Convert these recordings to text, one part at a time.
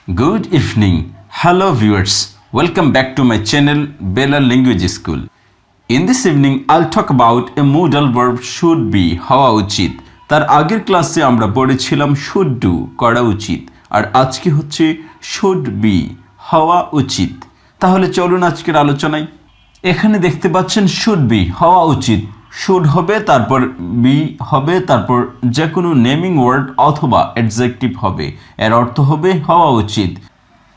Good evening. Hello viewers. Welcome back to my channel Balal Language School. In this evening I'll talk about a modal verb should be হওয়া উচিত। তার আগের ক্লাসে আমরা পড়েছিলাম should do করা উচিত আর আজকে হচ্ছে should be হওয়া উচিত। তাহলে চলুন আজকের আলোচনায়। এখানে দেখতে পাচ্ছেন should be হওয়া উচিত। should হবে তারপর be হবে তারপর যে কোনো নেমিং ওয়ার্ড অথবা অ্যাডজেক্টিভ হবে, এর অর্থ হবে হওয়া উচিত।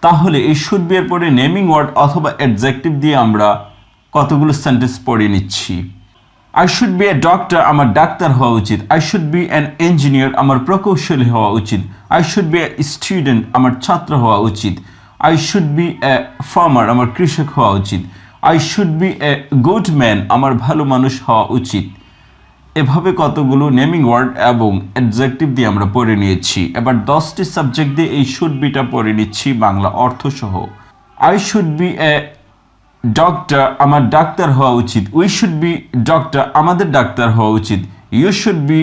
তাহলে এই should be এর পরে নেমিং ওয়ার্ড অথবা অ্যাডজেক্টিভ দিয়ে আমরা কতগুলো সেন্টেন্স পড়ে নিচ্ছি। I should be a doctor, আমার ডাক্তার হওয়া উচিত। I should be an engineer, আমার প্রকৌশলী হওয়া উচিত। I should be a student, আমার ছাত্র হওয়া উচিত। I should be a farmer, আমার কৃষক হওয়া উচিত। I should be a good man, আমার ভালো মানুষ হওয়া উচিত। এভাবে কতগুলো নেমিং ওয়ার্ড এবং অ্যাডজেক্টিভ দিয়ে আমরা পড়ে নিয়েছি। এবার 10টি সাবজেক্ট দিয়ে এই শুড বিটা পড়ে নিচ্ছি বাংলা অর্থ সহ। I should be a doctor, আমার ডাক্তার হওয়া উচিত। উই শুড বি ডক্টর, আমাদের ডাক্তার হওয়া উচিত। You should be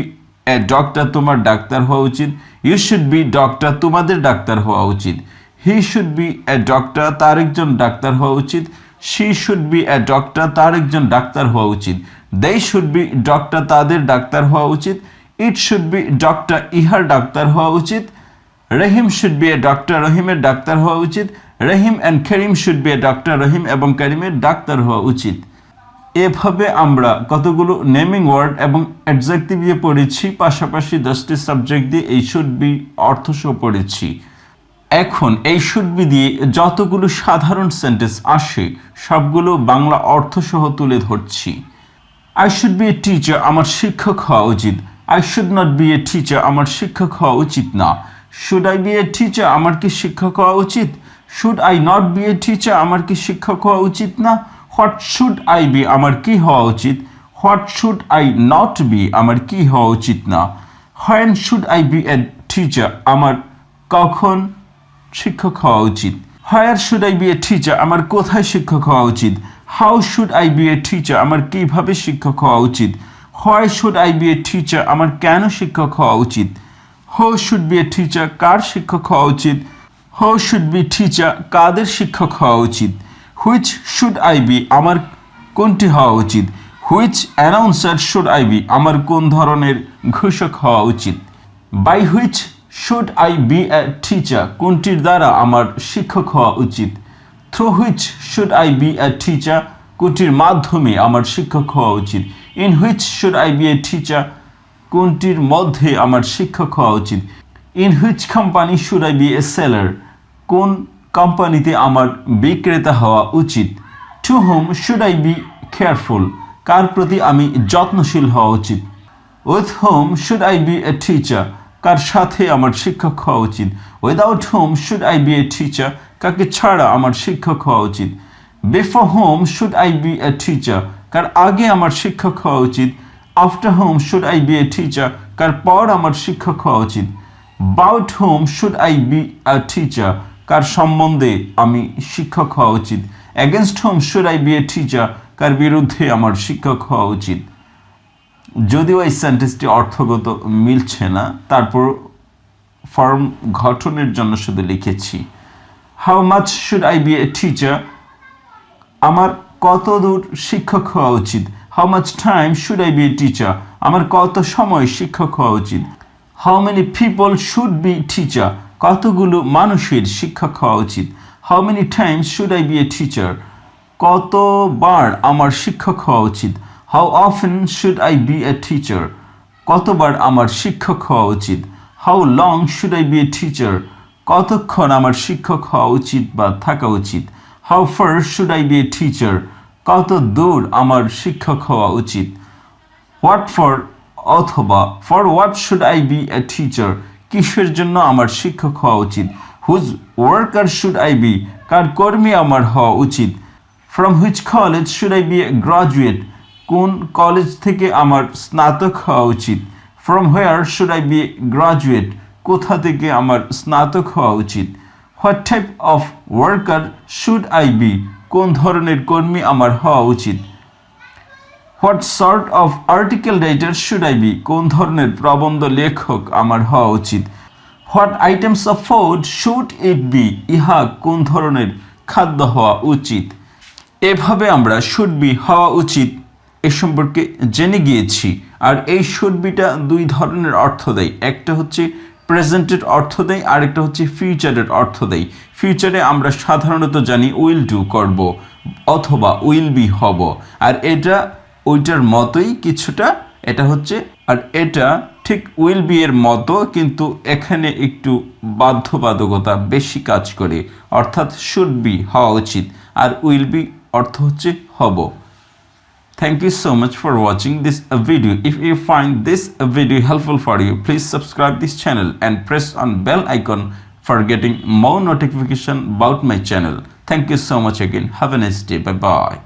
a doctor, তোমার ডাক্তার হওয়া উচিত। ইউ শুড বি ডক্টর, তোমাদের ডাক্তার হওয়া উচিত। He should be a doctor, তার একজন ডাক্তার হওয়া উচিত। She should be a doctor, তার একজন ডাক্তার হওয়া উচিত। দে শুড বি ডক্টর, তাদের ডাক্তার হওয়া উচিত। ইট শুড বি ডক্টর, ইহার ডাক্তার হওয়া উচিত। রহিম শুড বি এ ডক্টর, রহিমের ডাক্তার হওয়া উচিত। Rahim and Karim should be a doctor, Rahim এবং করিমের ডাক্তার হওয়া উচিত। এভাবে আমরা কতগুলো নেমিং ওয়ার্ড এবং অ্যাডজেক্টিভ দিয়ে পড়েছি, পাশাপাশি 10টি সাবজেক্ট দিয়ে এই শুড বি অর্থসহ পড়েছি। এখন এই শুড বি দিয়ে যতগুলো সাধারণ সেন্টেন্স আসে সবগুলো বাংলা অর্থসহ তুলে ধরছি। I should be a teacher, আমার শিক্ষক হওয়া উচিত। I should not be a teacher, আমার শিক্ষক হওয়া উচিত না। Should I be a teacher, আমার কি শিক্ষক হওয়া উচিত? Should I not be a teacher, আমার কি শিক্ষক হওয়া উচিত না? হোয়াট শুড আই বি, আমার কি হওয়া উচিত? What should I not be, আমার কি হওয়া উচিত না? When should I be a teacher, আমার কখন শিক্ষক হওয়া উচিত? Where should I be a teacher, আমার কোথায় শিক্ষক হওয়া উচিত? How should I be a teacher, আমার কিভাবে শিক্ষক হওয়া উচিত? Why should I be a teacher, আমার কেন শিক্ষক হওয়া উচিত? Who should be a teacher, কার শিক্ষক হওয়া উচিত? হু শুড বি টিচার, কাদের শিক্ষক হওয়া উচিত? হুইচ শুড আই বি, আমার কোনটি হওয়া উচিত? Which announcer should I be, আমার কোন ধরনের ঘোষক হওয়া উচিত? By which should I be a teacher, কোনটির দ্বারা আমার শিক্ষক হওয়া উচিত? Through which should I be a teacher, কোনটির মাধ্যমে আমার শিক্ষক হওয়া উচিত? In which should I be a teacher, কোনটির মধ্যে আমার শিক্ষক হওয়া উচিত? In which company should I be a seller, কোন কোম্পানিতে আমার বিক্রেতা হওয়া উচিত? To home should I be careful, কার প্রতি আমি যত্নশীল হওয়া উচিত? With home should I be a teacher, কার সাথে আমার শিক্ষক হওয়া উচিত? Without home should I be a teacher, কাকে ছাড়া আমার শিক্ষক হওয়া উচিত? Before home should I be a teacher, কার আগে আমার শিক্ষক হওয়া উচিত? After home should I be a teacher, কার পর আমার শিক্ষক হওয়া উচিত? Bout home should I be a teacher, কার সম্বন্ধে আমি শিক্ষক হওয়া উচিত? Against home should I be a teacher, কার বিরুদ্ধে আমার শিক্ষক হওয়া উচিত? যদিও এই সেন্টেন্সটি অর্থগত মিলছে না, তারপর ফর্ম গঠনের জন্য শুধু লিখেছি। How much should I be a teacher, আমার কত দূর শিক্ষক হওয়া উচিত? How much time should I be a teacher, আমার কত সময় শিক্ষক হওয়া উচিত? How many people should be teacher, কতগুলো মানুষের শিক্ষক হওয়া উচিত? How many times should I be a teacher, কতবার আমার শিক্ষক হওয়া উচিত? How often should I be a teacher, কতবার আমার শিক্ষক হওয়া উচিত? How long should I be a teacher, কতক্ষণ আমার শিক্ষক হওয়া উচিত বা থাকা উচিত? How far should I be a teacher, কত দূর আমার শিক্ষক হওয়া উচিত? হোয়াট ফর অথবা for what should I be a teacher, কিসের জন্য আমার শিক্ষক হওয়া উচিত? Whose worker should I be, কার কর্মী আমার হওয়া উচিত? From which college should I be a graduate, কোন কলেজ থেকে আমার স্নাতক হওয়া উচিত? From where should I be a graduate, কোথা থেকে আমার স্নাতক হওয়া উচিত? What type of worker should I be, কোন ধরনের কর্মী আমার হওয়া উচিত? What sort of article writer should I be, কোন ধরনের প্রবন্ধ লেখক আমার হওয়া উচিত? What items of food should it be, ইহা কোন ধরনের খাদ্য হওয়া উচিত। এভাবে আমরা শুড বি হওয়া উচিত এ সম্পর্কে জেনে গিয়েছি। আর এই শুড বিটা দুই ধরনের অর্থ দেয়, একটা হচ্ছে প্রেজেন্টের অর্থ দেয়, আরেকটা হচ্ছে ফিউচারের অর্থ দেয়। ফিউচারে আমরা সাধারণত জানি উইল ডু করব অথবা উইল বি হব, আর এটা ওইটার মতোই কিছুটা, এটা হচ্ছে, আর এটা ঠিক উইল বি এর মতো, কিন্তু এখানে একটু বাধ্যবাধকতা বেশি কাজ করে, অর্থাৎ শুড বি হওয়া উচিত, আর উইল বি অর্থ হচ্ছে হব। Thank you so much for watching this video. If you find this video helpful for you, please subscribe this channel and press on bell icon for getting more notification about my channel. Thank you so much again. Have a nice day. Bye bye.